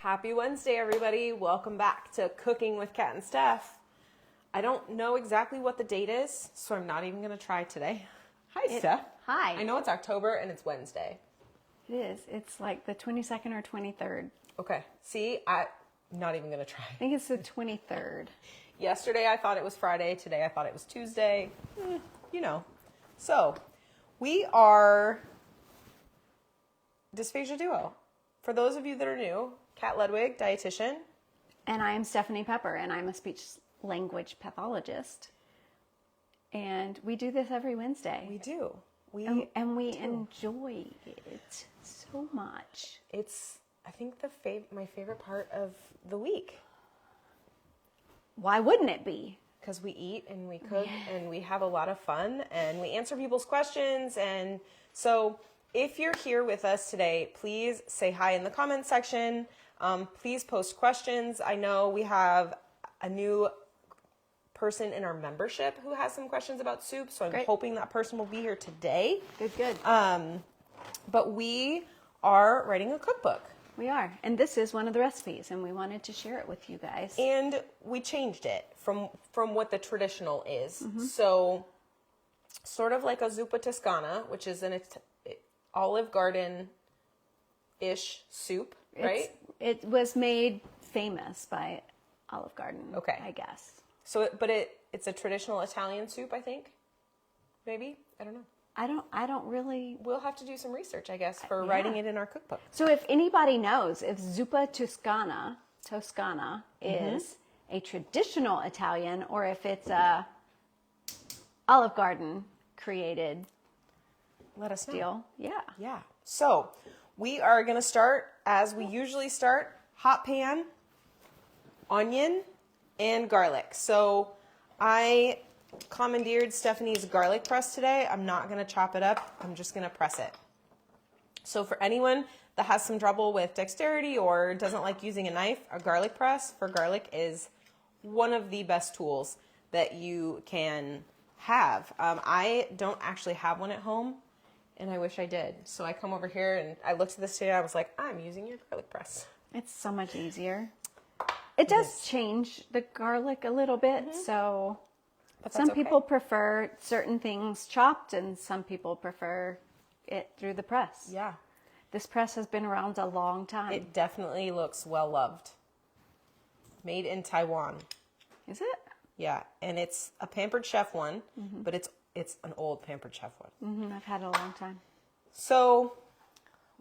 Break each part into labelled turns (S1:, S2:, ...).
S1: Happy Wednesday, everybody. Welcome back to Cooking with Cat and Steph. I don't know exactly what the date is, so I'm not even going to try today. Hi, Steph.
S2: Hi.
S1: I know it's October and it's Wednesday.
S2: It is. It's like the 22nd or 23rd.
S1: Okay. See, I'm not even going to try.
S2: I think it's the 23rd.
S1: Yesterday I thought it was Friday. Today I thought it was Tuesday. You know. So, we are Dysphagia Duo. For those of you that are new, Kat Ludwig, dietitian.
S2: And I'm Stephanie Pepper, and I'm a speech language pathologist. And we do this every Wednesday.
S1: We do. We
S2: enjoy it so much.
S1: It's, I think, my favorite part of the week.
S2: Why wouldn't it be?
S1: Because we eat and we cook and we have a lot of fun and we answer people's questions. And so if you're here with us today, please say hi in the comment section. Please post questions. I know we have a new person in our membership who has some questions about soup, so I'm hoping that person will be here today.
S2: Good.
S1: But we are writing a cookbook.
S2: We are. And this is one of the recipes, and we wanted to share it with you guys.
S1: And we changed it from what the traditional is. So sort of like a Zuppa Toscana, which is an Olive Garden-ish soup, right?
S2: It was made famous by Olive Garden, I guess.
S1: So, it's a traditional Italian soup, I think. Maybe? I don't know.
S2: I don't really.
S1: We'll have to do some research, I guess, for writing it in our cookbook.
S2: So if anybody knows if Zuppa Toscana is a traditional Italian or if it's a Olive Garden created,
S1: let us know.
S2: deal. Yeah.
S1: Yeah. So we are going to start as we usually start: hot pan, onion, and garlic. So I commandeered Stephanie's garlic press today. I'm not going to chop it up. I'm just going to press it. So for anyone that has some trouble with dexterity or doesn't like using a knife, a garlic press for garlic is one of the best tools that you can have. I don't actually have one at home, and I wish I did. So I come over here and I looked at this today and I was like, I'm using your garlic press.
S2: It's so much easier. It does change the garlic a little bit, so some people prefer certain things chopped and some people prefer it through the press.
S1: Yeah.
S2: This press has been around a long time.
S1: It definitely looks well loved. Made in Taiwan.
S2: Is it?
S1: Yeah, and it's a Pampered Chef one, but it's an old Pampered Chef one.
S2: I've had it a long time.
S1: So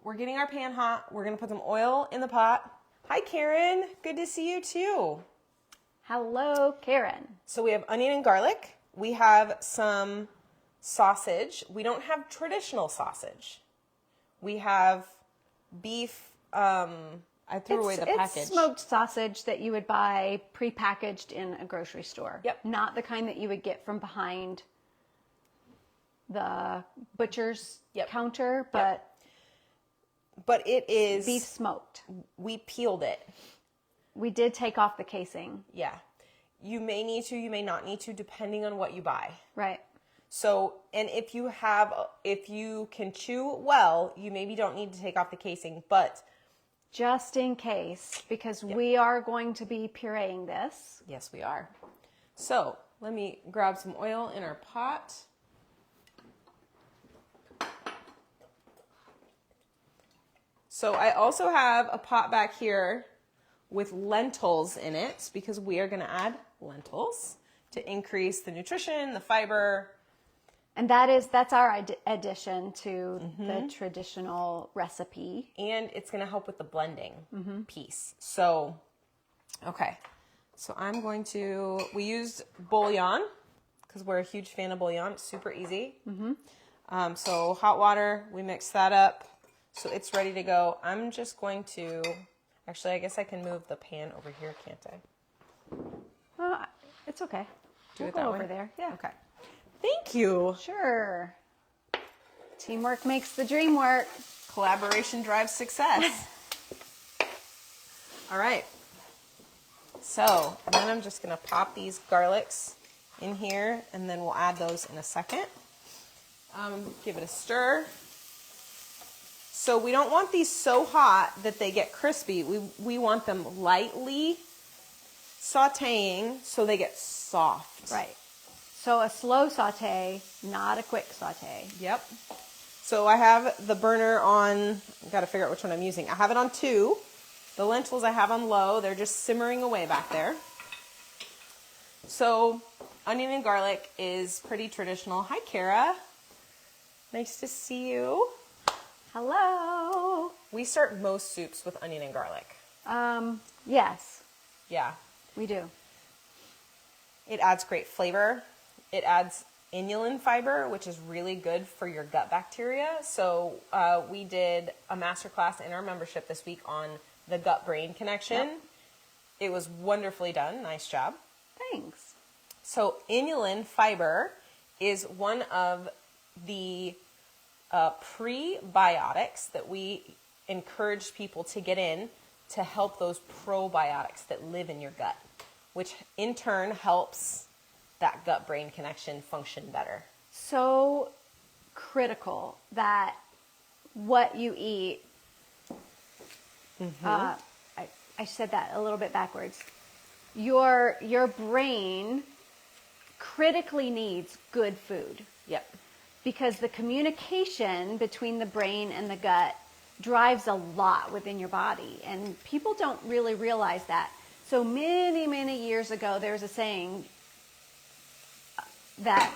S1: we're getting our pan hot. We're going to put some oil in the pot. Hi, Karen. Good to see you, too.
S2: Hello, Karen.
S1: So we have onion and garlic. We have some sausage. We don't have traditional sausage. We have beef. I threw away the package.
S2: It's smoked sausage that you would buy prepackaged in a grocery store.
S1: Yep.
S2: Not the kind that you would get from behind the butcher's counter, but...
S1: But it is...
S2: beef smoked.
S1: We peeled it.
S2: We did take off the casing.
S1: Yeah. You may need to, you may not need to, depending on what you buy.
S2: Right.
S1: So, and if you can chew well, you maybe don't need to take off the casing, but...
S2: just in case, because we are going to be pureeing this.
S1: Yes, we are. So, let me grab some oil in our pot. So I also have a pot back here with lentils in it because we are going to add lentils to increase the nutrition, the fiber.
S2: And that's our addition to the traditional recipe.
S1: And it's going to help with the blending piece. So, okay. So I'm going to, we used bouillon because we're a huge fan of bouillon. It's super easy. So hot water, we mix that up. So it's ready to go. I'm just going to, actually, I guess I can move the pan over here, can't I?
S2: It's okay.
S1: Do
S2: we'll
S1: it that
S2: go
S1: way?
S2: over there. Yeah.
S1: Okay. Thank you.
S2: Sure. Teamwork makes the dream work.
S1: Collaboration drives success. All right. So, and then I'm just going to pop these garlics in here, and then we'll add those in a second. Give it a stir. So we don't want these so hot that they get crispy. We want them lightly sauteing so they get soft.
S2: Right. So a slow saute, not a quick saute.
S1: Yep. So I have the burner on, I've got to figure out which one I'm using. I have it on 2. The lentils I have on low. They're just simmering away back there. So onion and garlic is pretty traditional. Hi, Kara. Nice to see you.
S2: Hello.
S1: We start most soups with onion and garlic.
S2: Yes,
S1: Yeah.
S2: we do.
S1: It adds great flavor. It adds inulin fiber, which is really good for your gut bacteria. So we did a masterclass in our membership this week on the gut-brain connection.
S2: Yep.
S1: It was wonderfully done. Nice job.
S2: Thanks.
S1: So inulin fiber is one of the prebiotics that we encourage people to get in to help those probiotics that live in your gut, which in turn helps that gut-brain connection function better.
S2: So critical that what you eat, I said that a little bit backwards. Your brain critically needs good food.
S1: Yep.
S2: Because the communication between the brain and the gut drives a lot within your body. And people don't really realize that. So many, many years ago, there's a saying that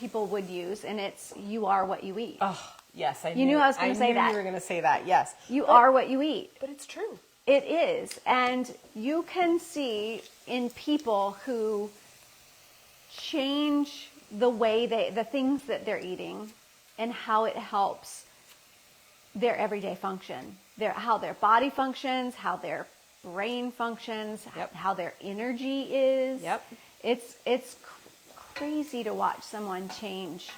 S2: people would use, and it's, you are what you eat.
S1: Oh, yes.
S2: You knew I was going to say that.
S1: You were going to say that, yes.
S2: You are what you eat.
S1: But it's true.
S2: It is. And you can see in people who change the way the things that they're eating and how it helps their everyday function, how their body functions, how their brain functions,
S1: Yep.
S2: how their energy is.
S1: Yep.
S2: It's crazy to watch someone change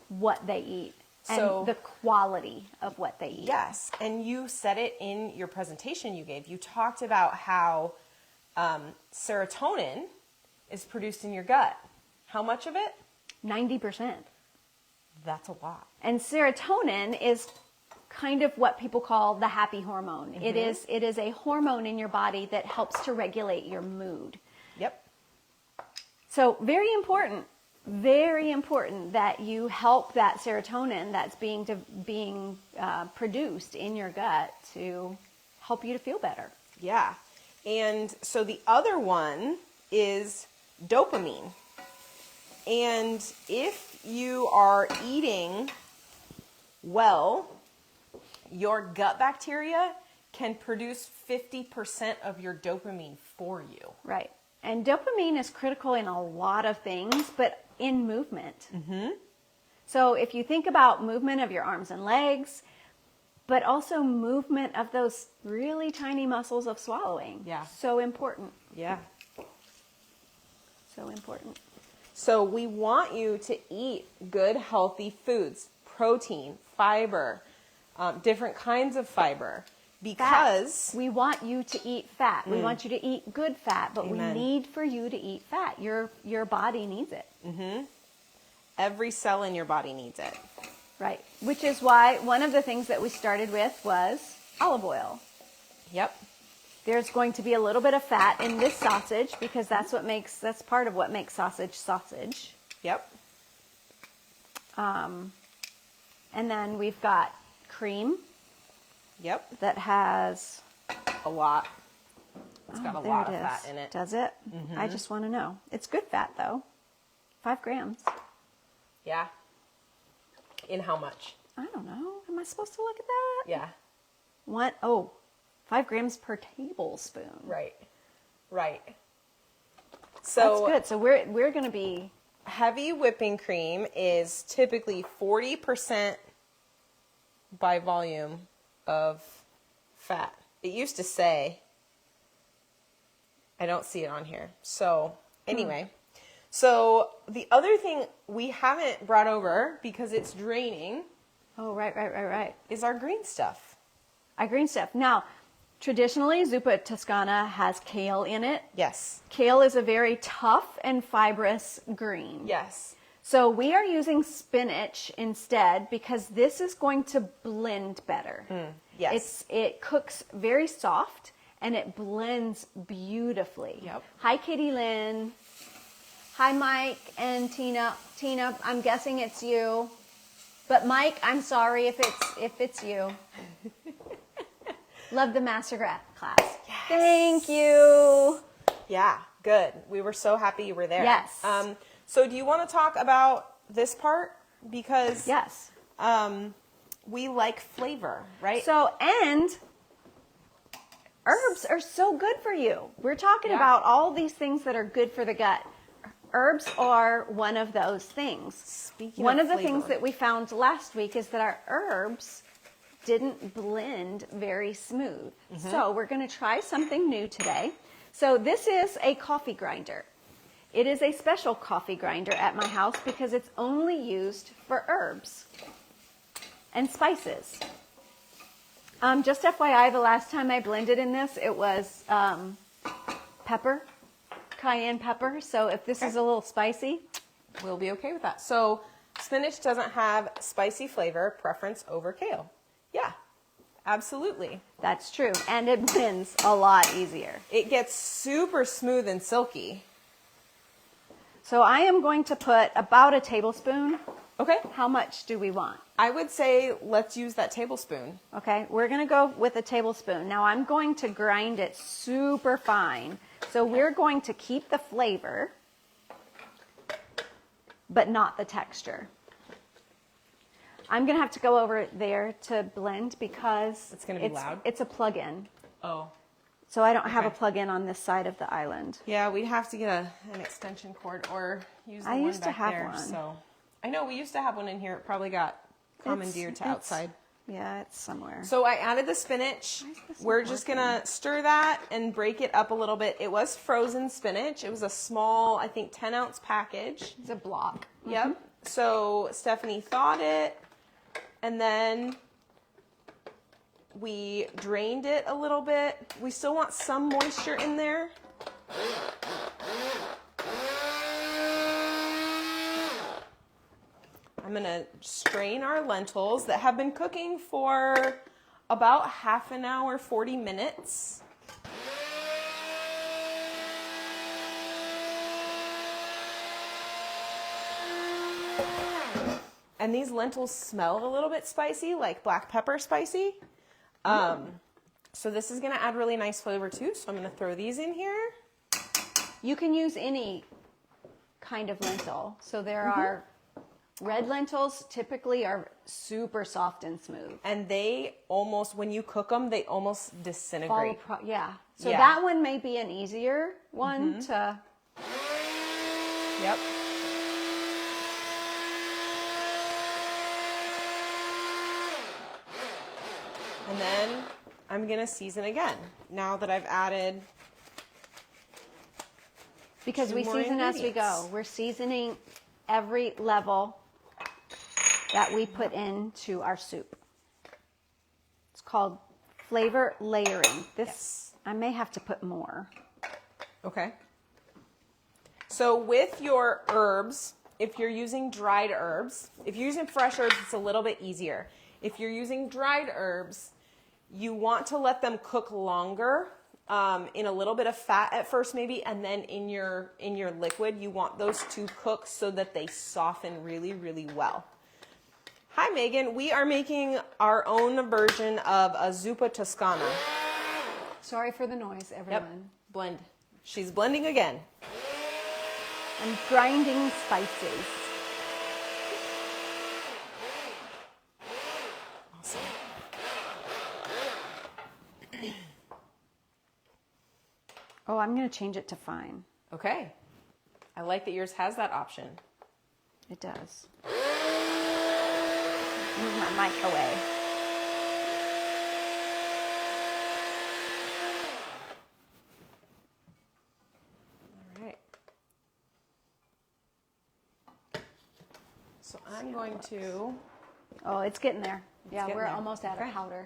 S2: what they eat and
S1: So-
S2: the quality of what they eat.
S1: Yes, and you said it in your presentation you gave. You talked about how serotonin is produced in your gut. How much of it?
S2: 90%.
S1: That's a lot.
S2: And serotonin is kind of what people call the happy hormone.
S1: Mm-hmm.
S2: It is a hormone in your body that helps to regulate your mood.
S1: Yep.
S2: So very important that you help that serotonin that's being produced in your gut to help you to feel better.
S1: Yeah. And so the other one is dopamine. And if you are eating well, your gut bacteria can produce 50% of your dopamine for you.
S2: Right. And dopamine is critical in a lot of things, but in movement. Mm-hmm. So if you think about movement of your arms and legs, but also movement of those really tiny muscles of swallowing.
S1: Yeah.
S2: So important.
S1: Yeah.
S2: So important.
S1: So we want you to eat good, healthy foods, protein, fiber, different kinds of fiber, because
S2: we want you to eat fat. We want you to eat good fat, but
S1: Amen.
S2: we need for you to eat fat. Your body needs it.
S1: every cell in your body needs it.
S2: Right. Which is why one of the things that we started with was olive oil.
S1: Yep.
S2: There's going to be a little bit of fat in this sausage because that's part of what makes sausage.
S1: Yep.
S2: And then we've got cream
S1: Yep.
S2: that has
S1: A lot. It's got a
S2: there
S1: lot
S2: it
S1: of
S2: is.
S1: fat in it.
S2: Does it? I just want to know. It's good fat though. 5 grams.
S1: Yeah. In how much?
S2: I don't know. Am I supposed to look at that?
S1: Yeah.
S2: 5 grams per tablespoon.
S1: Right. Right.
S2: That's
S1: So
S2: good. So we're going to be
S1: heavy whipping cream is typically 40% by volume of fat. It used to say, I don't see it on here. So anyway, so the other thing we haven't brought over because it's draining
S2: Oh, right.
S1: is our green stuff.
S2: Green stuff. Now, traditionally, Zuppa Toscana has kale in it.
S1: Yes.
S2: Kale is a very tough and fibrous green.
S1: Yes.
S2: So we are using spinach instead because this is going to blend better.
S1: Yes.
S2: It cooks very soft and it blends beautifully.
S1: Yep.
S2: Hi, Katie Lynn. Hi, Mike and Tina. Tina, I'm guessing it's you. But Mike, I'm sorry if it's you. Love the master class.
S1: Yes.
S2: Thank you.
S1: Yeah, good. We were so happy you were there.
S2: Yes.
S1: So do you want to talk about this part? Because
S2: Yes.
S1: we like flavor, right?
S2: So, and herbs are so good for you. We're talking
S1: Yeah.
S2: about all these things that are good for the gut. Herbs are one of those things.
S1: Speaking
S2: One
S1: of
S2: of the
S1: flavor.
S2: things that we found last week is that our herbs didn't blend very smooth. So we're going to try something new today. So this is a coffee grinder. It is a special coffee grinder at my house because it's only used for herbs and spices. Just FYI, the last time I blended in this, it was pepper, cayenne pepper. So if this is a little spicy,
S1: we'll be okay with that. So spinach doesn't have spicy flavor, preference over kale. Yeah, absolutely.
S2: that's true. And it blends a lot easier.
S1: It gets super smooth and silky.
S2: So I am going to put about a tablespoon.
S1: Okay.
S2: How much do we want?
S1: I would say let's use that tablespoon.
S2: Okay, we're going to go with a tablespoon. Now I'm going to grind it super fine. So we're going to keep the flavor, but not the texture. I'm going to have to go over there to blend because
S1: It's gonna be loud?
S2: It's a plug-in.
S1: Oh.
S2: So I don't have a
S1: Okay.
S2: plug-in on this side of the island.
S1: Yeah, we'd have to get an extension cord or use the
S2: I
S1: one
S2: used to
S1: back
S2: have
S1: there.
S2: one.
S1: So I know we used to have one in here. It probably got commandeered to
S2: It's-
S1: outside.
S2: Yeah, it's somewhere.
S1: So I added the spinach.
S2: Why is this
S1: We're
S2: not
S1: just
S2: working?
S1: gonna stir that and break it up a little bit. It was frozen spinach. It was a small, I think 10-ounce package.
S2: It's a block.
S1: Yep. So Stephanie thawed it, and then we drained it a little bit. We still want some moisture in there. I'm gonna strain our lentils that have been cooking for about half an hour, 40 minutes. And these lentils smell a little bit spicy, like black pepper spicy. So this is gonna add really nice flavor too. So I'm gonna throw these in here.
S2: You can use any kind of lentil. So there are red lentils typically are super soft and smooth.
S1: And they almost, when you cook them, they almost disintegrate.
S2: Yeah. So
S1: Yeah.
S2: that one may be an easier one to.
S1: Yep. And then I'm gonna season again. Now that I've added,
S2: Because
S1: Two
S2: we
S1: more
S2: season as we
S1: ingredients.
S2: go. We're seasoning every level that we put into our soup. It's called flavor layering. This,
S1: Yes.
S2: I may have to put more.
S1: okay. So with your herbs, if you're using dried herbs, if you're using fresh herbs, it's a little bit easier. If you're using dried herbs, you want to let them cook longer, in a little bit of fat at first maybe, and then in your liquid, you want those to cook so that they soften really, really well. Hi Megan, we are making our own version of a Zuppa Toscana.
S2: Sorry for the noise,
S1: Yep,
S2: everyone.
S1: blend. She's blending again.
S2: I'm grinding spices.
S1: Awesome.
S2: Oh, I'm going to change it to fine.
S1: Okay. I like that yours has that option.
S2: It does. Move my mic away.
S1: All right. So I'm going to,
S2: Oh, it's getting there. Yeah,
S1: getting
S2: we're
S1: there.
S2: almost out
S1: Okay.
S2: of powder.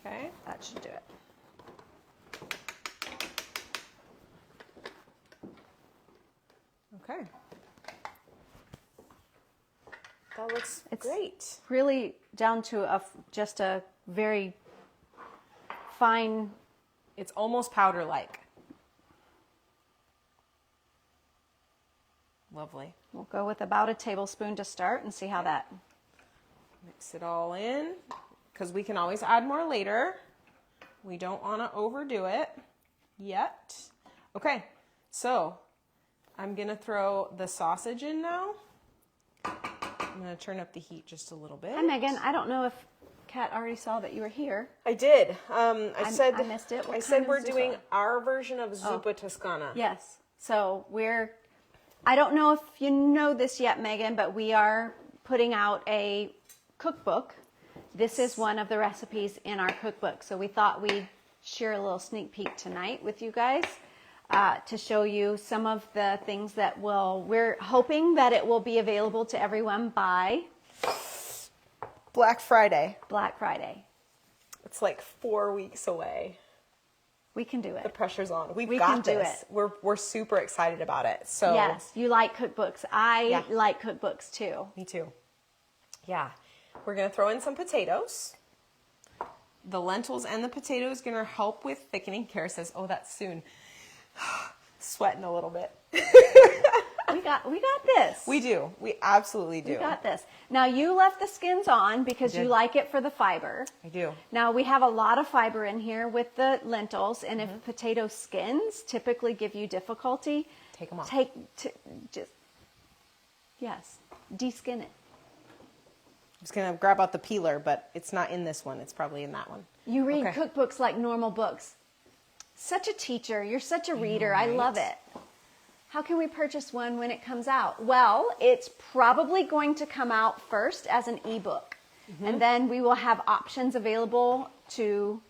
S1: okay.
S2: That should do it.
S1: That looks
S2: It's
S1: great.
S2: really down to just a very fine.
S1: It's almost powder-like. Lovely.
S2: We'll go with about a tablespoon to start and see how that.
S1: Mix it all in, because we can always add more later. We don't want to overdo it yet. Okay, so I'm going to throw the sausage in now. I'm going to turn up the heat just a little bit.
S2: Hi, Megan. I don't know if Kat already saw that you were here.
S1: I did. I said
S2: I missed it. What
S1: I
S2: kind
S1: said
S2: of
S1: we're
S2: Zuppa?
S1: doing our version of Zuppa Toscana.
S2: Yes. So I don't know if you know this yet, Megan, but we are putting out a cookbook. This is one of the recipes in our cookbook. So we thought we'd share a little sneak peek tonight with you guys to show you some of the things that we're hoping that it will be available to everyone by
S1: Black Friday.
S2: Black Friday.
S1: It's like 4 weeks away.
S2: We can do
S1: The
S2: it.
S1: pressure's on. We
S2: can
S1: got
S2: do
S1: this.
S2: it.
S1: We're super excited about it. So
S2: Yes, you like cookbooks. I
S1: Yeah.
S2: like cookbooks too.
S1: Me too. Yeah. We're going to throw in some potatoes. The lentils and the potatoes going to help with thickening. Kara says, oh, that's soon. Sweating a little bit.
S2: We got this.
S1: We do. We absolutely do.
S2: We got this. Now you left the skins on because you
S1: did.
S2: like it for the fiber.
S1: I do.
S2: Now we have a lot of fiber in here with the lentils, and if potato skins typically give you difficulty,
S1: Take 'em off.
S2: de-skin it.
S1: I'm just going to grab out the peeler, but it's not in this one. It's probably in that one.
S2: You read
S1: Okay.
S2: cookbooks like normal books. Such a teacher. You're such a reader. I love it. How can we purchase one when it comes out? Well, it's probably going to come out first as an ebook. And then we will have options available to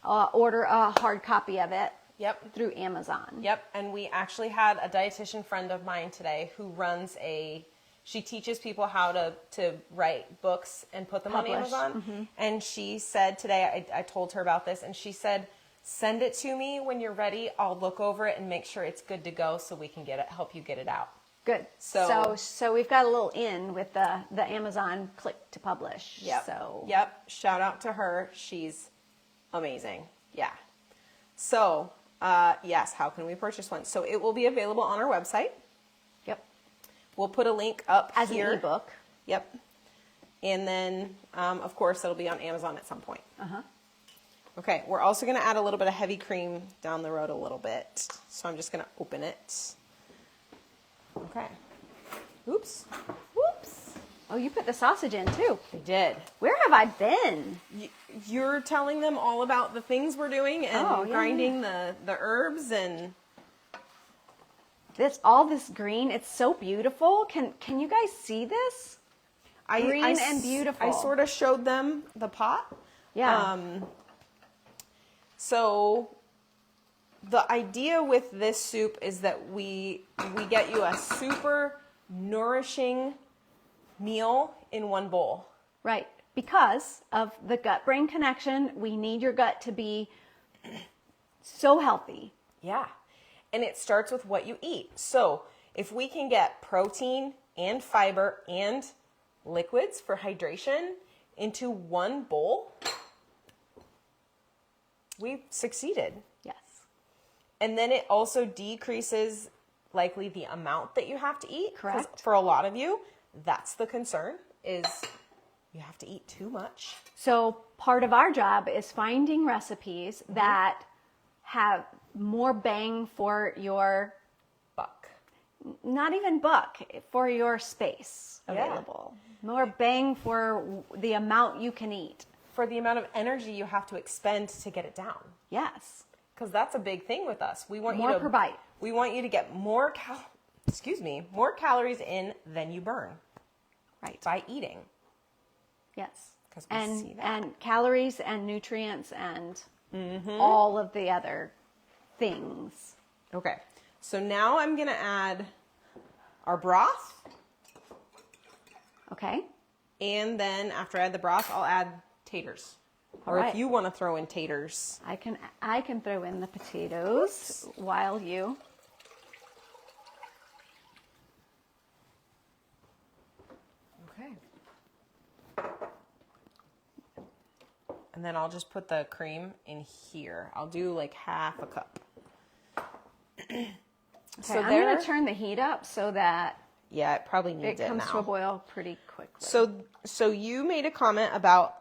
S2: order a hard copy of it
S1: Yep.
S2: through Amazon.
S1: Yep. And we actually had a dietitian friend of mine today who runs she teaches people how to write books and put them
S2: Publish.
S1: on Amazon. And she said today, I told her about this, and she said, send it to me when you're ready. I'll look over it and make sure it's good to go so we can help you get it out.
S2: Good. So we've got a little in with the Amazon click to publish.
S1: Yep.
S2: So
S1: Yep. Shout out to her. She's amazing. Yeah. So, yes, how can we purchase one? So it will be available on our website.
S2: Yep.
S1: We'll put a link up
S2: As
S1: here.
S2: an ebook.
S1: Yep. And then, of course, it'll be on Amazon at some point. Okay, we're also going to add a little bit of heavy cream down the road a little bit. So I'm just going to open it. Okay. Oops.
S2: Whoops. Oh, you put the sausage in too.
S1: I did.
S2: Where have I been?
S1: You're telling them all about the things we're doing and
S2: yeah,
S1: grinding the herbs and...
S2: All this green, it's so beautiful. Can you guys see this? Green and beautiful.
S1: I sort of showed them the pot.
S2: Yeah.
S1: So the idea with this soup is that we get you a super nourishing meal in one bowl.
S2: Right. Because of the gut-brain connection, we need your gut to be so healthy.
S1: Yeah. And it starts with what you eat. So if we can get protein and fiber and liquids for hydration into one bowl, we've succeeded.
S2: Yes.
S1: And then it also decreases likely the amount that you have to eat. 'Cause
S2: Correct.
S1: for a lot of you, that's the concern, is you have to eat too much.
S2: So part of our job is finding recipes that have more bang for your,
S1: Buck.
S2: not even buck, for your space
S1: Yeah.
S2: available. More bang for the amount you can eat.
S1: For the amount of energy you have to expend to get it down.
S2: Yes.
S1: Because that's a big thing with us. We want
S2: More
S1: you to
S2: per bite.
S1: We want you to get more calories in than you burn
S2: Right.
S1: by eating.
S2: Yes.
S1: 'Cause we see that.
S2: And calories and nutrients and all of the other things.
S1: Okay. So now I'm going to add our broth.
S2: Okay.
S1: And then after I add the broth, I'll add taters. Or
S2: All
S1: if
S2: right.
S1: you want to throw in taters.
S2: I can throw in the potatoes while you.
S1: Okay. And then I'll just put the cream in here. I'll do like half a cup.
S2: Okay,
S1: so
S2: I'm going to turn the heat up so that
S1: yeah, it probably needs
S2: it comes
S1: now.
S2: to a boil pretty quickly.
S1: So you made a comment about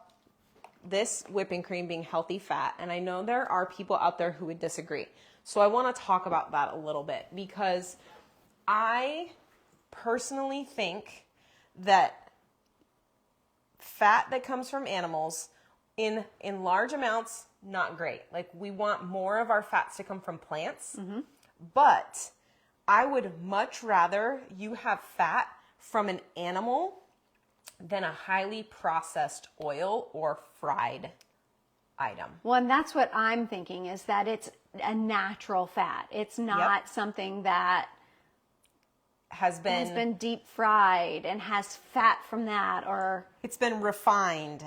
S1: this whipping cream being healthy fat, and I know there are people out there who would disagree. So I want to talk about that a little bit, because I personally think that fat that comes from animals in large amounts, not great. Like, we want more of our fats to come from plants, but I would much rather you have fat from an animal than a highly processed oil or fried item.
S2: Well, and that's what I'm thinking, is that it's a natural fat. It's not something that
S1: Has been
S2: deep fried and has fat from that, or
S1: it's been refined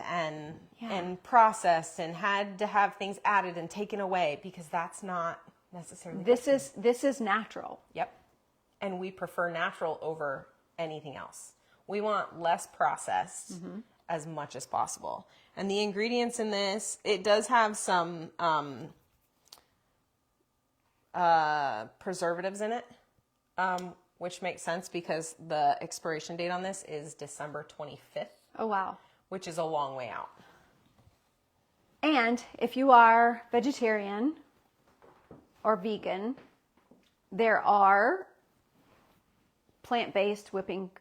S1: and processed and had to have things added and taken away, because that's not necessarily
S2: this is natural.
S1: Yep. And we prefer natural over anything else. We want less processed as much as possible. And the ingredients in this, it does have some preservatives in it, which makes sense because the expiration date on this is December 25th.
S2: Oh, wow.
S1: Which is a long way out.
S2: And if you are vegetarian or vegan, there are plant-based whipping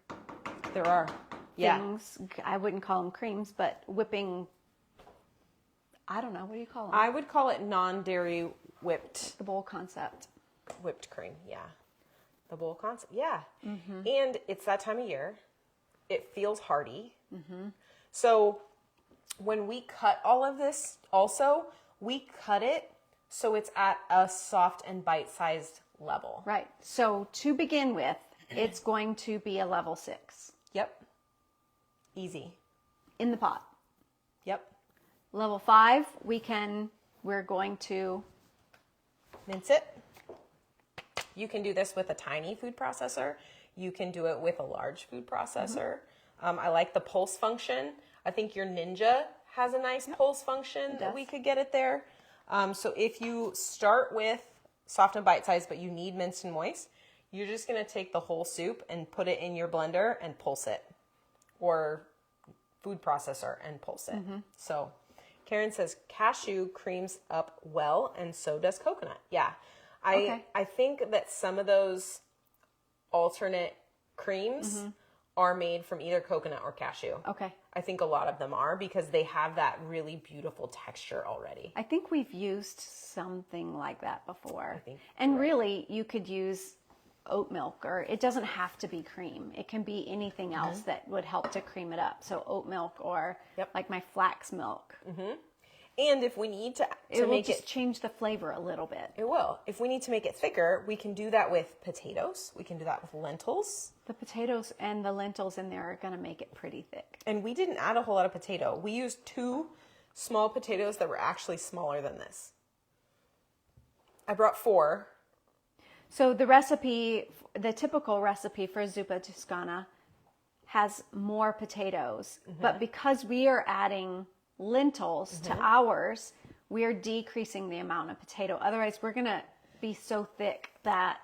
S1: There are.
S2: things. I wouldn't call them creams, but whipping, I don't know, what do you call them?
S1: I would call it non-dairy whipped
S2: The bowl concept.
S1: cream. Yeah. The bowl concept. Yeah. And it's that time of year. It feels hearty. So when we cut all of this, also, we cut it so it's at a soft and bite-sized level.
S2: Right. So to begin with, it's going to be a level 6
S1: Yep. Easy.
S2: in the pot.
S1: Yep.
S2: Level 5, we're going to
S1: Mince it. You can do this with a tiny food processor. You can do it with a large food processor. I like the pulse function. I think your Ninja has a nice pulse function that we could get it there. So if you start with soft and bite-sized, but you need minced and moist, you're just going to take the whole soup and put it in your blender and pulse it, or food processor and pulse it. So Karen says cashew creams up well, and so does coconut. Yeah. I think that some of those alternate creams are made from either coconut or cashew.
S2: Okay.
S1: I think a lot of them are, because they have that really beautiful texture already.
S2: I think we've used something like that before.
S1: I think
S2: and really, you could use oat milk, or it doesn't have to be cream. It can be anything else that would help to cream it up. So oat milk, or like my flax milk.
S1: And if we need to
S2: It will
S1: make
S2: just
S1: it,
S2: change the flavor a little bit.
S1: it will. If we need to make it thicker, we can do that with potatoes. We can do that with lentils.
S2: The potatoes and the lentils in there are going to make it pretty thick.
S1: And we didn't add a whole lot of potato. We used 2 small potatoes that were actually smaller than this. I brought 4.
S2: So the typical recipe for Zuppa Toscana has more potatoes, but because we are adding lentils to ours, we are decreasing the amount of potato. Otherwise, we're going to be so thick that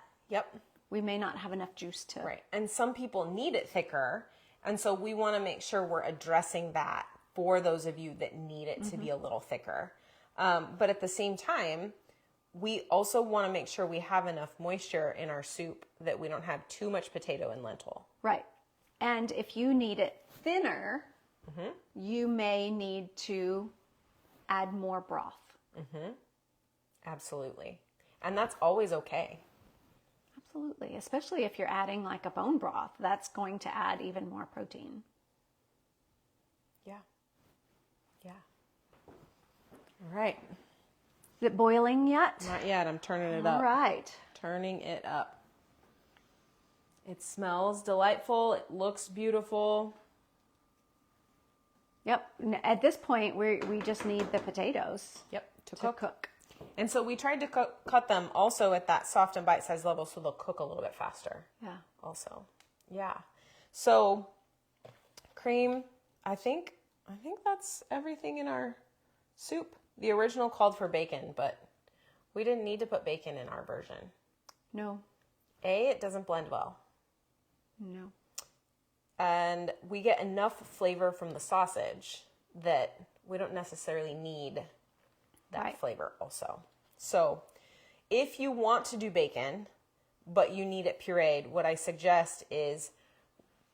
S2: we may not have enough juice to.
S1: Right. And some people need it thicker. And so we want to make sure we're addressing that for those of you that need it to be a little thicker. But at the same time, we also want to make sure we have enough moisture in our soup that we don't have too much potato and lentil.
S2: Right. And if you need it thinner, you may need to add more broth.
S1: Absolutely. And that's always okay.
S2: Absolutely. Especially if you're adding like a bone broth, that's going to add even more protein.
S1: Yeah. Yeah. All right.
S2: Is it boiling yet?
S1: Not yet. I'm turning it up.
S2: All right.
S1: Turning it up. It smells delightful. It looks beautiful.
S2: Yep. At this point, we just need the potatoes
S1: To
S2: to cook.
S1: And so we tried to cut them also at that soft and bite-sized level so they'll cook a little bit faster.
S2: Yeah.
S1: Also. Yeah. So cream, I think that's everything in our soup. The original called for bacon, but we didn't need to put bacon in our version.
S2: No.
S1: A, it doesn't blend well.
S2: No.
S1: And we get enough flavor from the sausage that we don't necessarily need that flavor also. So if you want to do bacon, but you need it pureed, what I suggest is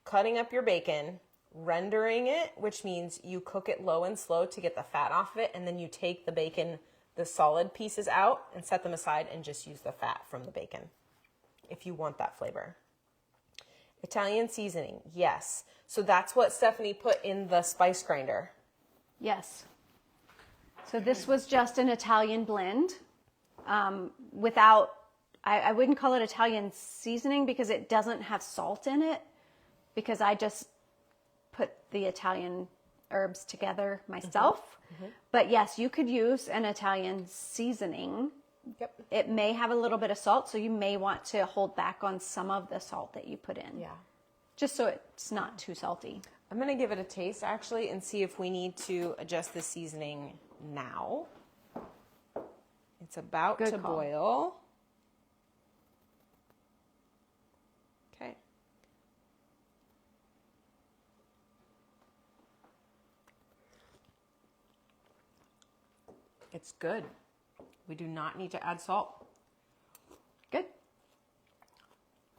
S1: cutting up your bacon, rendering it, which means you cook it low and slow to get the fat off of it, and then you take the bacon, the solid pieces out and set them aside and just use the fat from the bacon if you want that flavor. Italian seasoning, yes. So that's what Stephanie put in the spice grinder.
S2: Yes. So this was just an Italian blend without, I wouldn't call it Italian seasoning because it doesn't have salt in it, because I just put the Italian herbs together myself. But yes, you could use an Italian seasoning.
S1: Yep.
S2: It may have a little bit of salt, so you may want to hold back on some of the salt that you put in.
S1: Yeah.
S2: Just so it's not too salty.
S1: I'm going to give it a taste actually and see if we need to adjust the seasoning now. It's about
S2: Good
S1: to
S2: call.
S1: boil. Okay. It's good. We do not need to add salt.
S2: Good.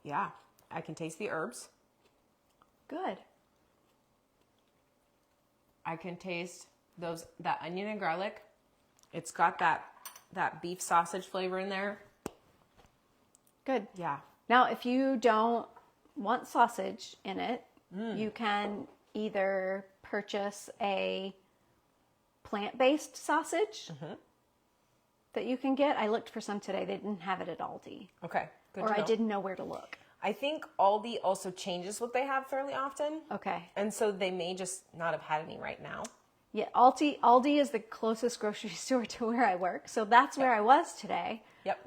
S1: Yeah, I can taste the herbs.
S2: Good.
S1: I can taste that onion and garlic. It's got that beef sausage flavor in there.
S2: Good.
S1: Yeah.
S2: Now, if you don't want sausage in it, you can either purchase a plant-based sausage that you can get. I looked for some today. They didn't have it at Aldi.
S1: Okay. Good
S2: Or
S1: to
S2: I
S1: know.
S2: didn't know where to look.
S1: I think Aldi also changes what they have fairly often.
S2: Okay.
S1: And so they may just not have had any right now.
S2: Yeah, Aldi is the closest grocery store to where I work. So that's where I was today.
S1: Yep.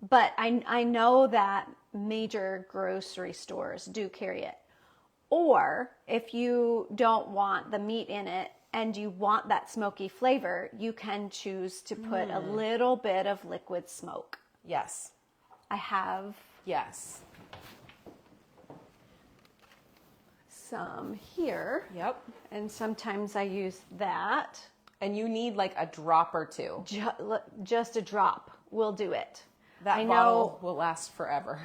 S2: But I know that major grocery stores do carry it. Or if you don't want the meat in it and you want that smoky flavor, you can choose to put a little bit of liquid smoke.
S1: Yes.
S2: I have
S1: Yes.
S2: some here.
S1: Yep.
S2: And sometimes I use that.
S1: And you need like a drop or two.
S2: Just a drop will do it.
S1: That bottle will last forever.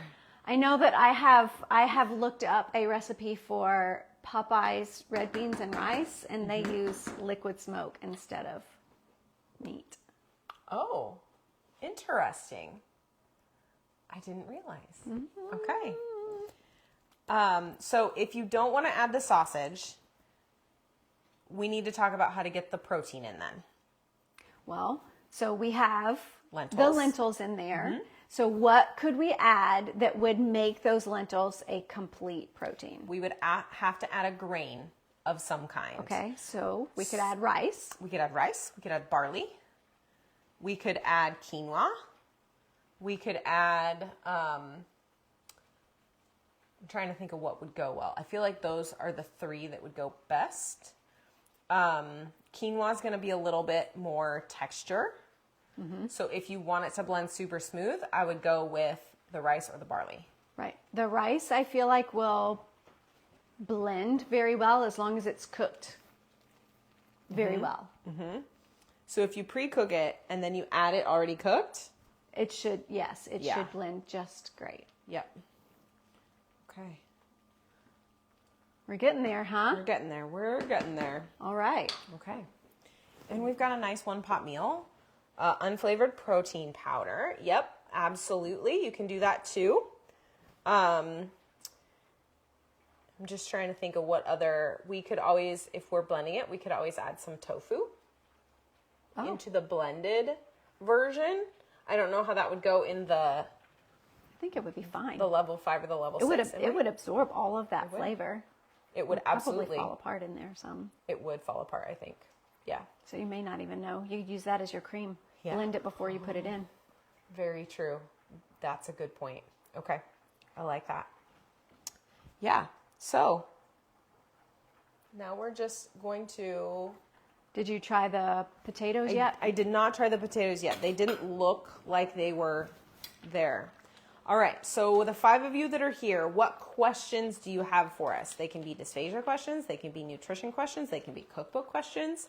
S2: I know that I have looked up a recipe for Popeye's red beans and rice, and they use liquid smoke instead of meat.
S1: Oh, interesting. I didn't realize. Okay. So if you don't want to add the sausage, we need to talk about how to get the protein in then.
S2: Well, so we have the
S1: Lentils.
S2: lentils in there. So what could we add that would make those lentils a complete protein?
S1: We would have to add a grain of some kind.
S2: Okay, so we could add rice.
S1: We could add rice. We could add barley. We could add quinoa. We could add, I'm trying to think of what would go well. I feel like those are the three that would go best. Quinoa is going to be a little bit more texture. So if you want it to blend super smooth, I would go with the rice or the barley.
S2: Right. The rice, I feel like, will blend very well as long as it's cooked very well.
S1: So if you pre-cook it and then you add it already cooked.
S2: It should, yes, it should blend just great.
S1: Yep. Okay.
S2: We're getting there, huh?
S1: We're getting there. We're getting there.
S2: All right.
S1: Okay. And we've got a nice one-pot meal. Unflavored protein powder. Yep, absolutely. You can do that too. I'm just trying to think of what other, we could always, if we're blending it, we could always add some tofu into the blended version. I don't know how that would go in the
S2: I think it would be fine.
S1: level 5 or the level 6.
S2: It would absorb all of that flavor.
S1: It would absolutely
S2: probably fall apart in there some.
S1: It would fall apart, I think. Yeah.
S2: So you may not even know. You use that as your cream.
S1: Yeah.
S2: Blend it before you put it in.
S1: Very true. That's a good point. Okay. I like that. Yeah. So now we're just going to
S2: Did you try the potatoes yet?
S1: I did not try the potatoes yet. They didn't look like they were there. All right, so the 5 of you that are here, what questions do you have for us? They can be dysphagia questions, they can be nutrition questions, they can be cookbook questions.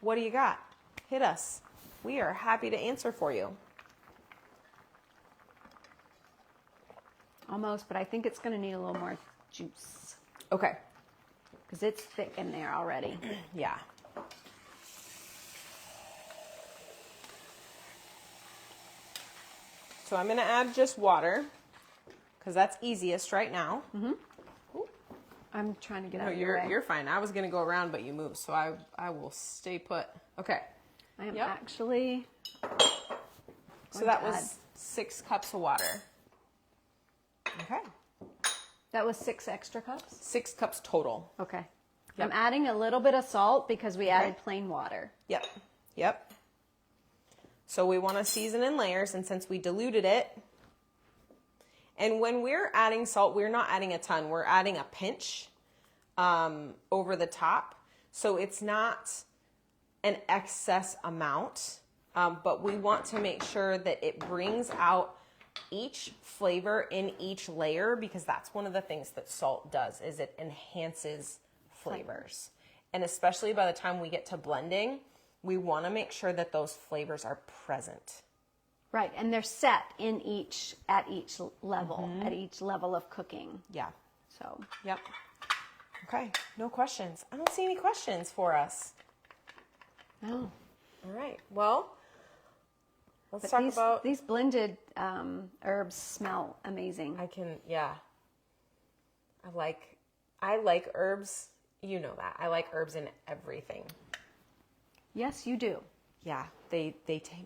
S1: What do you got? Hit us. We are happy to answer for you.
S2: Almost, but I think it's going to need a little more juice.
S1: Okay.
S2: Because it's thick in there already.
S1: Yeah. So I'm going to add just water because that's easiest right now.
S2: I'm trying to get
S1: No,
S2: out of your way.
S1: you're fine. I was going to go around, but you moved, so I will stay put. Okay.
S2: I am actually.
S1: So that was 6 cups of water. Okay.
S2: That was 6 extra cups?
S1: 6 cups total.
S2: Okay.
S1: Yep.
S2: I'm adding a little bit of salt because we added plain water.
S1: Yep. Yep. So we want to season in layers, and since we diluted it, and when we're adding salt, we're not adding a ton. We're adding a pinch over the top. So it's not an excess amount, but we want to make sure that it brings out each flavor in each layer, because that's one of the things that salt does, is it enhances flavors. And especially by the time we get to blending, we want to make sure that those flavors are present.
S2: Right, and they're set in at each level of cooking.
S1: Yeah.
S2: So.
S1: Yep. Okay, no questions. I don't see any questions for us.
S2: No.
S1: All right, well, let's talk about...
S2: These blended herbs smell amazing.
S1: I like herbs. You know that. I like herbs in everything.
S2: Yes, you do.
S1: Yeah, they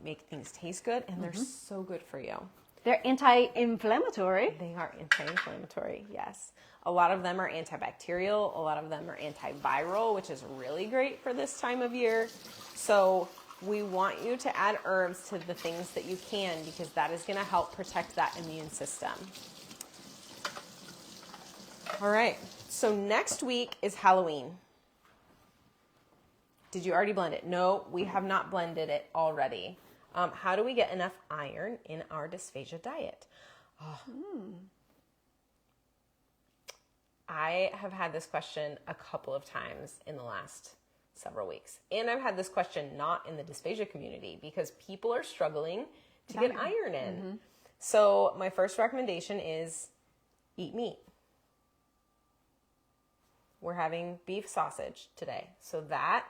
S1: make things taste good, and they're so good for you.
S2: They're anti-inflammatory.
S1: They are anti-inflammatory, yes. A lot of them are antibacterial. A lot of them are antiviral, which is really great for this time of year. So we want you to add herbs to the things that you can, because that is going to help protect that immune system. All right, so next week is Halloween. Did you already blend it? No, we have not blended it already. How do we get enough iron in our dysphagia diet? I have had this question a couple of times in the last several weeks. And I've had this question not in the dysphagia community, because people are struggling to get iron in. So my first recommendation is eat meat. We're having beef sausage today. So that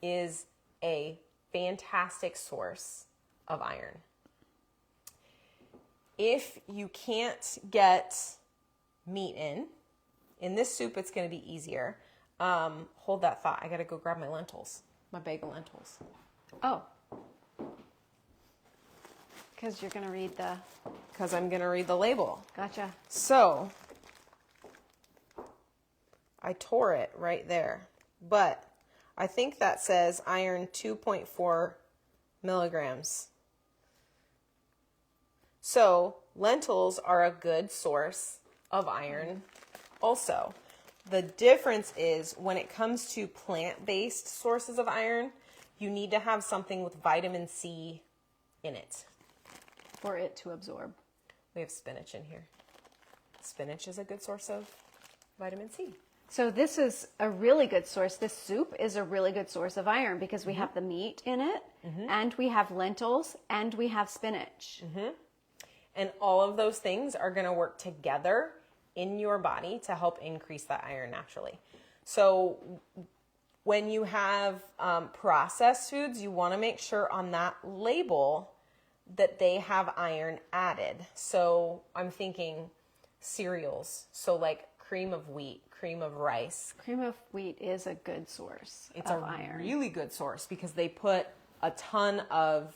S1: is a fantastic source of iron. If you can't get meat in this soup, it's going to be easier. Hold that thought. I got to go grab my lentils, my bag of lentils.
S2: Oh. Because you're going to read the...
S1: Because I'm going to read the label.
S2: Gotcha.
S1: So, I tore it right there. But I think that says iron 2.4 milligrams. So, lentils are a good source of iron also. The difference is when it comes to plant-based sources of iron, you need to have something with vitamin C in it.
S2: For it to absorb.
S1: We have spinach in here. Spinach is a good source of vitamin C.
S2: So this is a really good source. This soup is a really good source of iron because we have the meat in it, and we have lentils, and we have spinach.
S1: And all of those things are going to work together in your body to help increase that iron naturally. So when you have processed foods, you want to make sure on that label that they have iron added. So I'm thinking cereals. So like cream of wheat, cream of rice.
S2: Cream of wheat is a good source
S1: It's
S2: of
S1: a
S2: iron.
S1: really good source because they put a ton of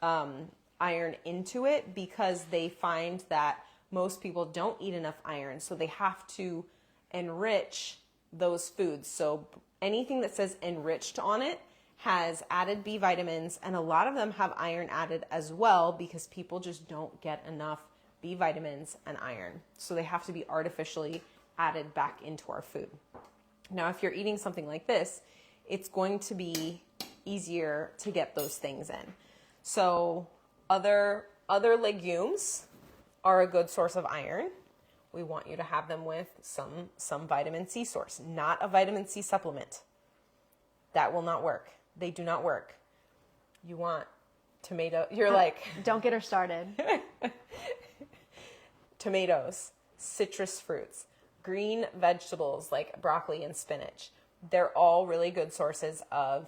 S1: iron into it because they find that most people don't eat enough iron. So they have to enrich those foods. So anything that says enriched on it has added B vitamins, and a lot of them have iron added as well because people just don't get enough B vitamins and iron. So they have to be artificially added back into our food. Now, if you're eating something like this, it's going to be easier to get those things in. So other legumes are a good source of iron. We want you to have them with some vitamin C source, not a vitamin C supplement. That will not work. They do not work. You want tomato. You're like,
S2: don't get her started.
S1: Tomatoes, citrus fruits, green vegetables like broccoli and spinach. They're all really good sources of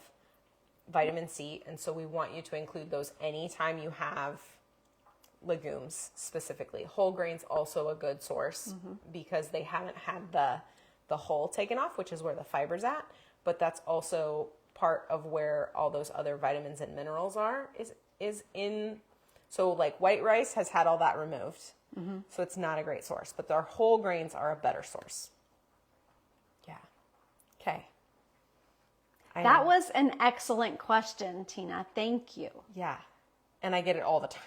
S1: vitamin C, and so we want you to include those anytime you have legumes specifically. Whole grains also a good source because they haven't had the hull taken off, which is where the fiber's at, but that's also part of where all those other vitamins and minerals are is in. So like white rice has had all that removed. So it's not a great source, but our whole grains are a better source. Yeah. Okay.
S2: That was an excellent question, Tina. Thank you.
S1: Yeah. And I get it all the time.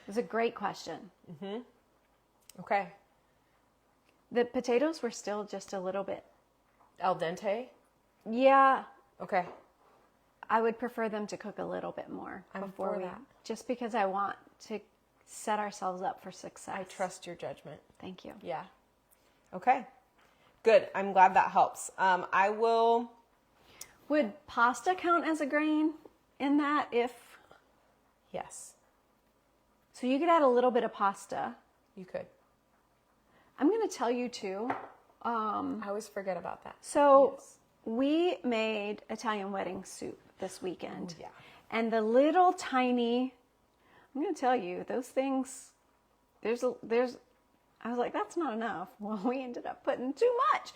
S2: It was a great question.
S1: Okay.
S2: The potatoes were still just a little bit.
S1: Al dente?
S2: Yeah.
S1: Okay.
S2: I would prefer them to cook a little bit more before
S1: for
S2: we,
S1: that.
S2: just because I want to set ourselves up for success.
S1: I trust your judgment.
S2: Thank you.
S1: Yeah. Okay. Good. I'm glad that helps. I will.
S2: Would pasta count as a grain in that if...
S1: Yes,
S2: So you could add a little bit of pasta.
S1: you could.
S2: I'm going to tell you too.
S1: I always forget about that.
S2: So
S1: Yes.
S2: we made Italian wedding soup this weekend.
S1: Ooh, yeah.
S2: And the little tiny, I'm going to tell you, those things, I was like, that's not enough. Well, we ended up putting too much.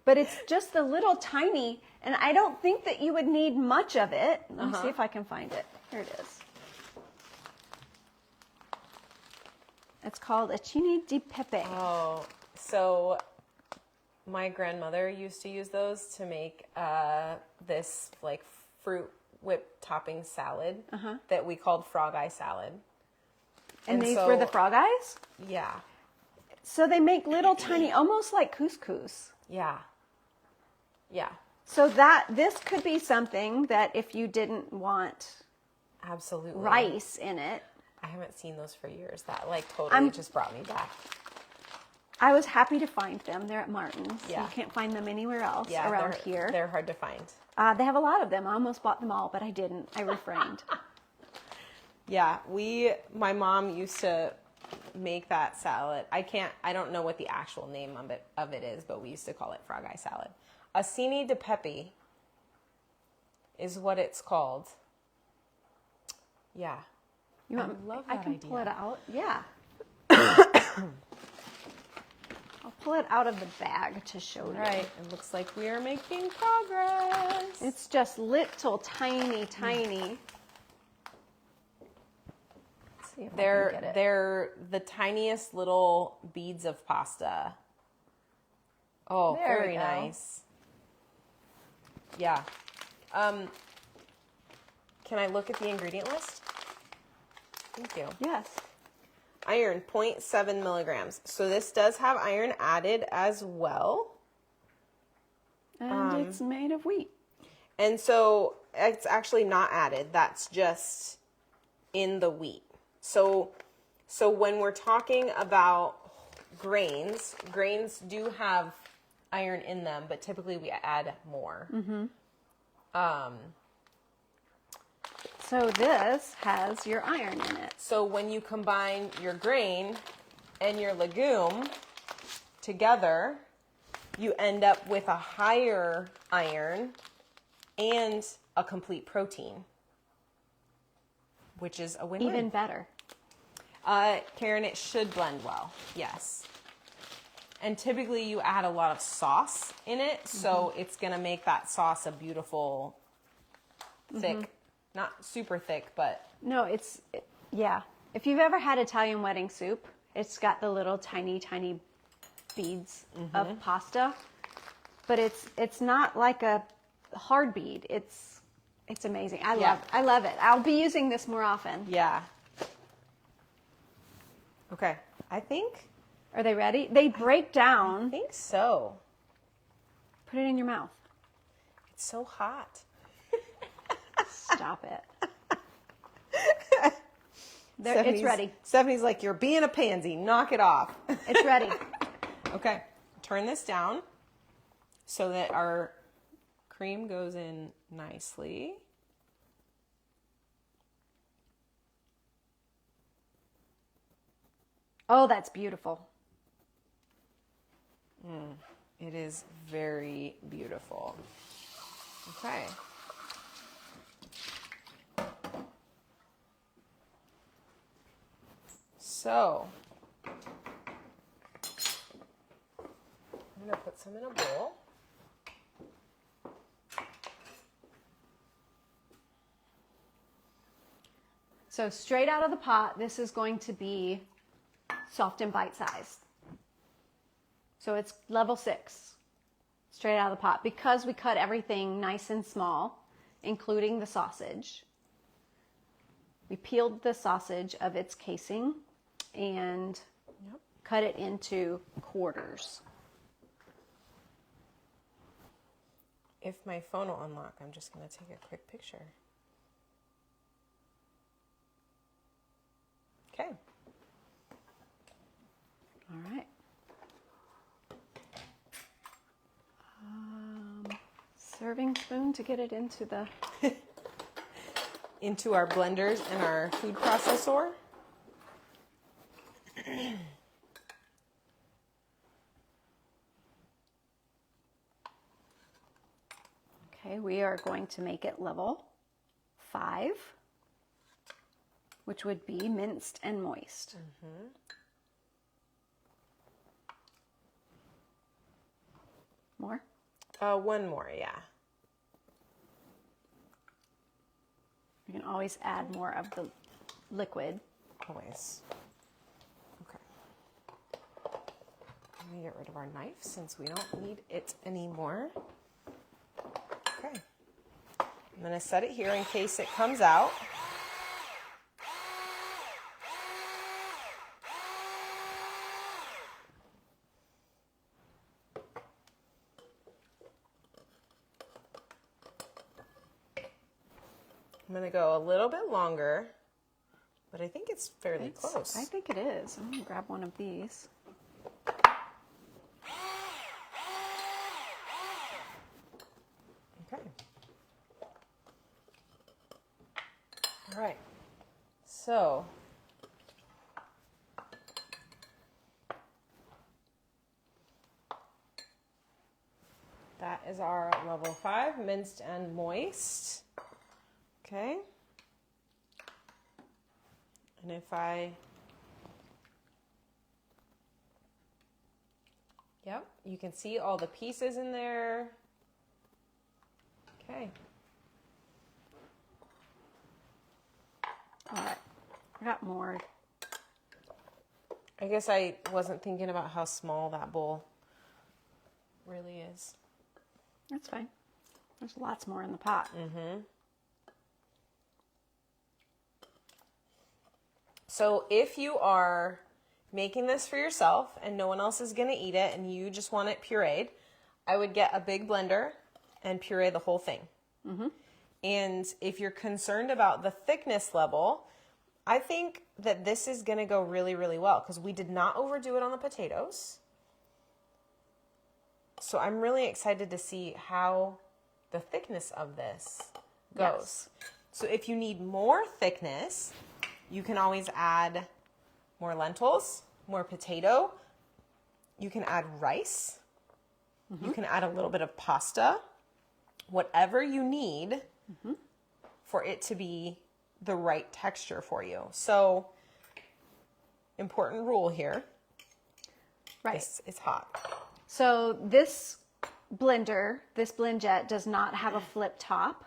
S2: But it's just the little tiny, and I don't think that you would need much of it. Let me see if I can find it. Here it is. It's called acini di pepe.
S1: Oh, so my grandmother used to use those to make this like fruit whipped topping salad that we called frog eye salad.
S2: And these were the frog eyes?
S1: Yeah.
S2: So they make little tiny, almost like couscous.
S1: Yeah. Yeah.
S2: So this could be something that if you didn't want
S1: Absolutely.
S2: rice in it.
S1: I haven't seen those for years. That like totally just brought me back.
S2: I was happy to find them. They're at Martin's.
S1: Yeah.
S2: You can't find them anywhere else
S1: Yeah,
S2: around here.
S1: They're hard to find.
S2: They have a lot of them. I almost bought them all, but I didn't. I refrained.
S1: Yeah, my mom used to make that salad. I don't know what the actual name of it is, but we used to call it frog eye salad. Acini di pepe is what it's called. Yeah.
S2: You
S1: I
S2: want,
S1: love
S2: I
S1: that
S2: can
S1: idea.
S2: pull it out. Yeah. I'll pull it out of the bag to show you.
S1: Right. It looks like we are making progress.
S2: It's just little tiny.
S1: Mm.
S2: Let's see if I can get it.
S1: They're the tiniest little beads of pasta. Oh,
S2: There we
S1: very
S2: go.
S1: nice. Yeah. Can I look at the ingredient list? Thank you.
S2: Yes.
S1: Iron, 0.7 milligrams. So this does have iron added as well.
S2: And it's made of wheat.
S1: And so it's actually not added. That's just in the wheat. So when we're talking about grains do have iron in them, but typically we add more.
S2: So this has your iron in it.
S1: So when you combine your grain and your legume together, you end up with a higher iron and a complete protein, which is a win-win.
S2: Even better.
S1: Karen, it should blend well. Yes. And typically you add a lot of sauce in it, so it's going to make that sauce a beautiful, thick, not super thick, but...
S2: No, yeah. If you've ever had Italian wedding soup, it's got the little tiny beads of pasta, but it's not like a hard bead. It's amazing. I love it. I'll be using this more often.
S1: Yeah. Okay. I think
S2: Are they ready? They break down.
S1: I think so.
S2: Put it in your mouth.
S1: It's so hot.
S2: Stop it. It's ready.
S1: Stephanie's like, you're being a pansy. Knock it off.
S2: It's ready.
S1: Okay. Turn this down so that our cream goes in nicely.
S2: Oh, that's beautiful.
S1: It is very beautiful. Okay. So, I'm going to put some in a bowl.
S2: So straight out of the pot, this is going to be soft and bite-sized. So it's level 6, straight out of the pot. Because we cut everything nice and small, including the sausage, we peeled the sausage of its casing and cut it into quarters.
S1: If my phone will unlock, I'm just going to take a quick picture. Okay.
S2: All right. Serving spoon to get it into the...
S1: into our blenders and our food processor.
S2: Okay, we are going to make it level 5, which would be minced and moist. More?
S1: One more, yeah.
S2: You can always add more of the liquid.
S1: Always. Okay. Let me get rid of our knife since we don't need it anymore. Okay. I'm going to set it here in case it comes out. I'm going to go a little bit longer, but I think it's fairly close.
S2: I think it is. I'm going to grab one of these.
S1: Okay. All right. So, that is our level 5, minced and moist. Okay. And if yep, you can see all the pieces in there. Okay.
S2: All right. I got more.
S1: I guess I wasn't thinking about how small that bowl really is.
S2: That's fine. There's lots more in the pot.
S1: So if you are making this for yourself and no one else is going to eat it and you just want it pureed, I would get a big blender and puree the whole thing. And if you're concerned about the thickness level, I think that this is going to go really, really well because we did not overdo it on the potatoes. So I'm really excited to see how the thickness of this goes.
S2: Yes.
S1: So if you need more thickness, you can always add more lentils, more potato. You can add rice. You can add a little bit of pasta. Whatever you need for it to be the right texture for you. So, important rule here.
S2: Right.
S1: It's hot.
S2: So this blender, this BlendJet, does not have a flip top.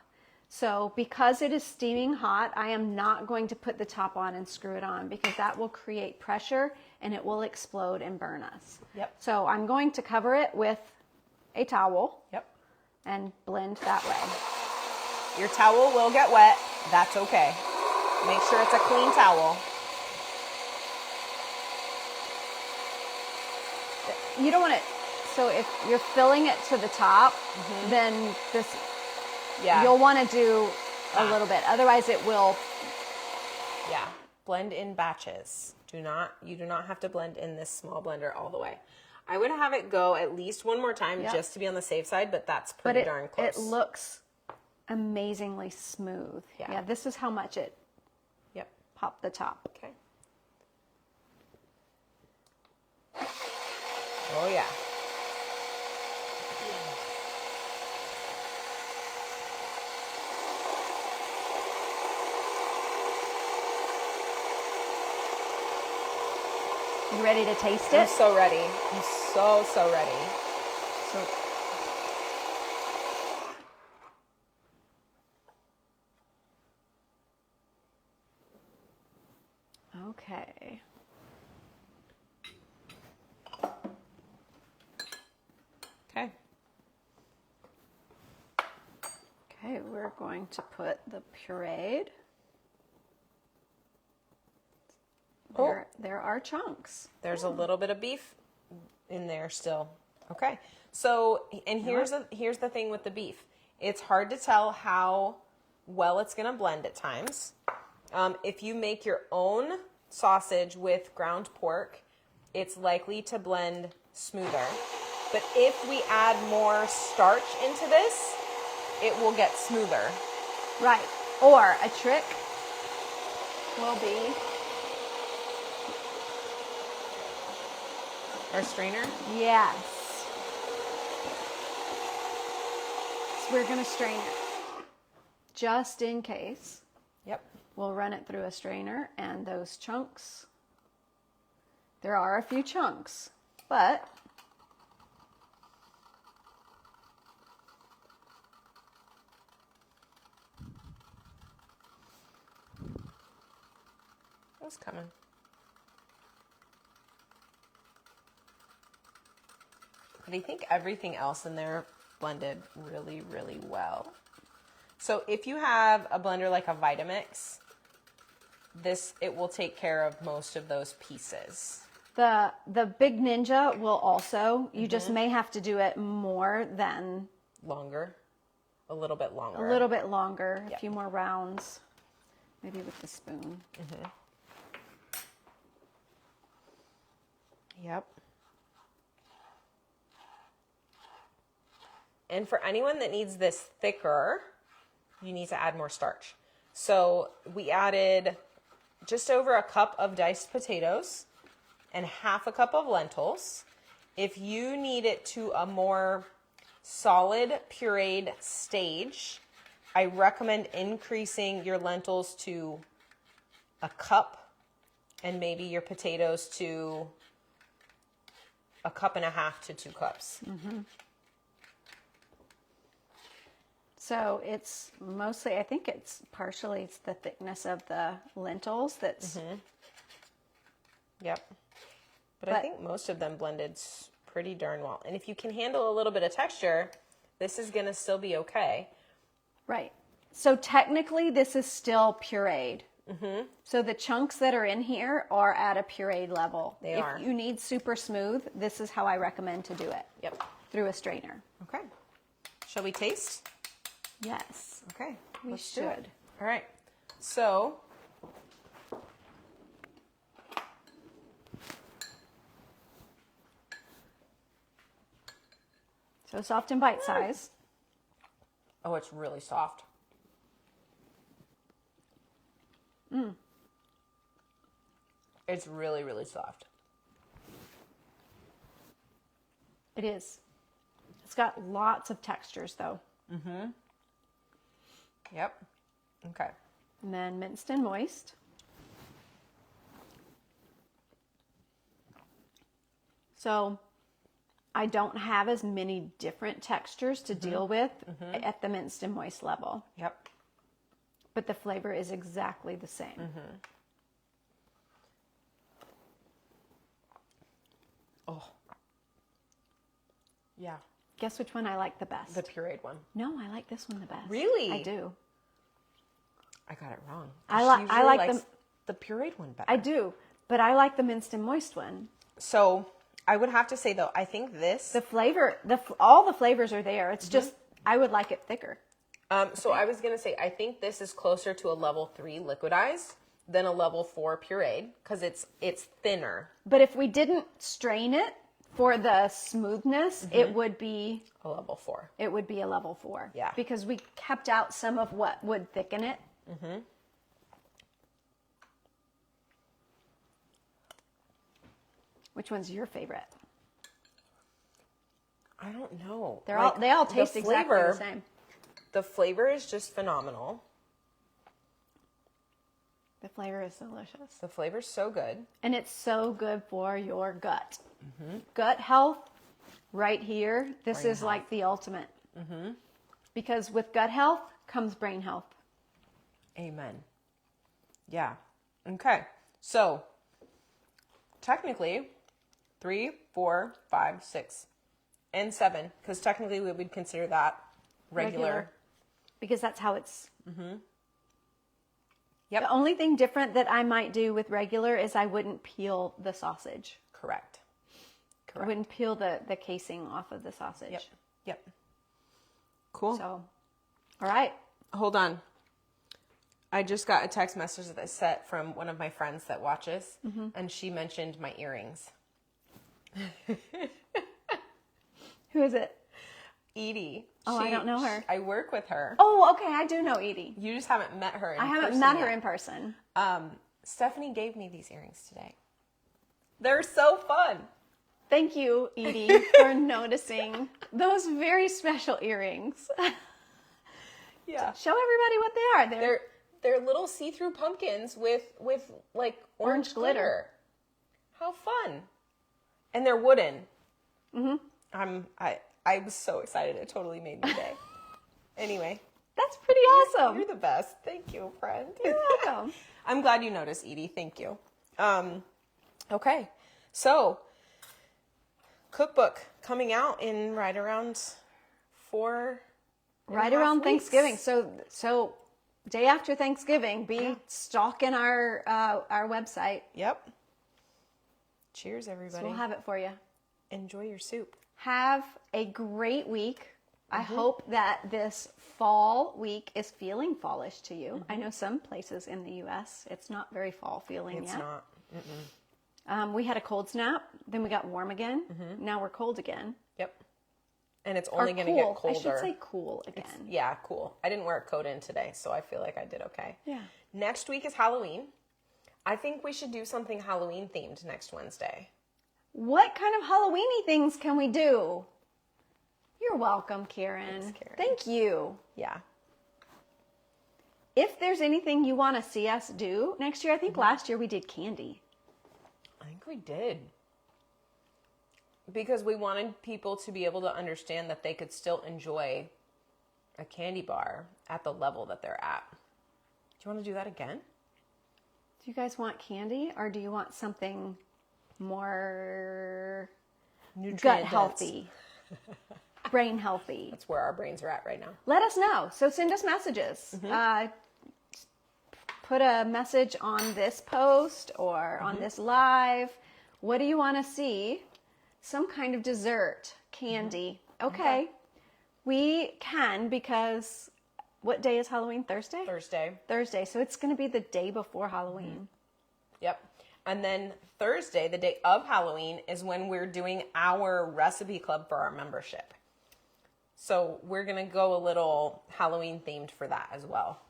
S2: So because it is steaming hot, I am not going to put the top on and screw it on because that will create pressure and it will explode and burn us.
S1: Yep.
S2: So I'm going to cover it with a towel
S1: Yep.
S2: and blend that way.
S1: Your towel will get wet. That's okay. Make sure it's a clean towel.
S2: You don't want it, so if you're filling it to the top, then this,
S1: Yeah.
S2: you'll want to do a little bit. Otherwise it will.
S1: Yeah. Blend in batches. You do not have to blend in this small blender all the way. I would have it go at least one more time just to be on the safe side, but that's pretty darn close.
S2: It looks amazingly smooth. Yeah, this is how much it popped the top.
S1: Okay. Oh, yeah.
S2: You ready to taste it?
S1: I'm so ready. I'm so ready.
S2: So, okay.
S1: Okay.
S2: Okay, we're going to put the pureed. There are chunks.
S1: There's a little bit of beef in there still. Okay. So, and here's the thing with the beef. It's hard to tell how well it's going to blend at times. If you make your own sausage with ground pork, it's likely to blend smoother. But if we add more starch into this, it will get smoother.
S2: Right. Or a trick will be...
S1: Our strainer?
S2: Yes. So we're going to strain it. Just in case.
S1: Yep.
S2: We'll run it through a strainer, and those chunks, there are a few chunks, but
S1: That's coming. But I think everything else in there blended really, really well. So if you have a blender like a Vitamix, it will take care of most of those pieces.
S2: the Big Ninja will also, you just may have to do it more than...
S1: Longer. A little bit longer.
S2: A little bit longer, a few more rounds, maybe with the spoon.
S1: Yep. And for anyone that needs this thicker, you need to add more starch. So we added just over a cup of diced potatoes and half a cup of lentils. If you need it to a more solid pureed stage, I recommend increasing your lentils to a cup and maybe your potatoes to a cup and a half to 2 cups.
S2: So it's mostly, I think it's partially, it's the thickness of the lentils that's...
S1: Yep. But I think most of them blended pretty darn well. And if you can handle a little bit of texture, this is going to still be okay.
S2: Right. So technically this is still pureed. So the chunks that are in here are at a pureed level.
S1: They are.
S2: If you need super smooth, this is how I recommend to do it.
S1: Yep.
S2: Through a strainer.
S1: Okay. Shall we taste?
S2: Yes.
S1: Okay.
S2: We
S1: Let's do it.
S2: should.
S1: All right. So
S2: soft and bite size.
S1: oh, it's really soft. It's really, really soft.
S2: It is. It's got lots of textures though.
S1: Yep. Okay.
S2: And then minced and moist. So I don't have as many different textures to deal with at the minced and moist level.
S1: Yep.
S2: But the flavor is exactly the same.
S1: Oh. Yeah.
S2: Guess which one I like the best?
S1: The pureed one.
S2: No, I like this one the best.
S1: Really?
S2: I do.
S1: I got it wrong.
S2: I
S1: Usually
S2: like
S1: likes the pureed one better.
S2: I do, but I like the minced and moist one.
S1: So I would have to say though, I think this,
S2: The flavor, all the flavors are there. It's just I would like it thicker.
S1: So I was going to say, I think this is closer to a level 3 liquidized than a level 4 pureed because it's thinner.
S2: But if we didn't strain it for the smoothness, it would be
S1: A level 4.
S2: It would be a level 4.
S1: Yeah.
S2: Because we kept out some of what would thicken it. Which one's your favorite?
S1: I don't know.
S2: They all taste exactly the same.
S1: The flavor is just phenomenal.
S2: The flavor is delicious.
S1: The flavor's so good.
S2: And it's so good for your gut. Gut health, right here. This is like the ultimate. Because with gut health comes brain health.
S1: Amen. Yeah. Okay. So, technically, 3, 4, 5, 6, and 7. Because technically we would consider that regular.
S2: Because that's how it's...
S1: Yep.
S2: The only thing different that I might do with regular is I wouldn't peel the sausage.
S1: Correct.
S2: I wouldn't peel the casing off of the sausage.
S1: Yep. Cool.
S2: So, all right.
S1: Hold on. I just got a text message that I sent from one of my friends that watches, and she mentioned my earrings.
S2: Who is it?
S1: Edie.
S2: Oh, I don't know her.
S1: I work with her.
S2: Oh, okay. I do know Edie.
S1: You just haven't met her in person.
S2: I haven't met her in person.
S1: Stephanie gave me these earrings today. They're so fun.
S2: Thank you, Edie, for noticing those very special earrings.
S1: Yeah.
S2: Show everybody what they are.
S1: They're little see-through pumpkins with like orange glitter. How fun. And they're wooden. I was so excited. It totally made my day. Anyway.
S2: That's pretty awesome.
S1: You're the best. Thank you, friend.
S2: You're welcome.
S1: I'm glad you noticed, Edie. Thank you. Okay. So, cookbook coming in right around 4
S2: right around Thanksgiving. So day after Thanksgiving, be stalking our website.
S1: Yep. Cheers, everybody.
S2: So we'll have it for you.
S1: Enjoy your soup.
S2: Have a great week. I hope that this fall week is feeling fallish to you. I know some places in the U.S. it's not very fall feeling yet.
S1: It's not.
S2: We had a cold snap, then we got warm again. Now we're cold again.
S1: Yep. And it's only going to get colder.
S2: I should say cool again.
S1: Yeah, cool. I didn't wear a coat in today, so I feel like I did okay.
S2: Yeah.
S1: Next week is Halloween. I think we should do something Halloween themed next Wednesday.
S2: What kind of Halloween-y things can we do? You're welcome, Karen.
S1: Thanks, Karen.
S2: Thank you.
S1: Yeah.
S2: If there's anything you want to see us do next year, I think last year we did candy.
S1: I think we did. Because we wanted people to be able to understand that they could still enjoy a candy bar at the level that they're at. Do you want to do that again?
S2: Do you guys want candy or do you want something more gut healthy, brain healthy?
S1: That's where our brains are at right now.
S2: Let us know. So send us messages. Put a message on this post or on this live. What do you want to see? Some kind of dessert, candy. Okay. We can because what day is Halloween? Thursday? Thursday. So it's going to be the day before Halloween.
S1: Yep. And then Thursday, the day of Halloween, is when we're doing our recipe club for our membership. So we're going to go a little Halloween themed for that as well.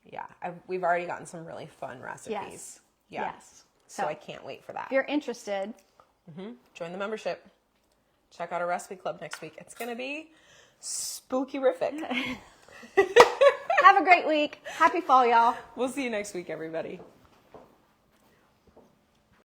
S1: Yeah. We've already gotten some really fun recipes.
S2: Yes.
S1: Yeah.
S2: Yes.
S1: So I can't wait for that.
S2: If you're interested,
S1: join the membership. Check out our recipe club next week. It's going to be spooky-rific.
S2: have a great week. Happy fall, y'all.
S1: We'll see you next week, everybody.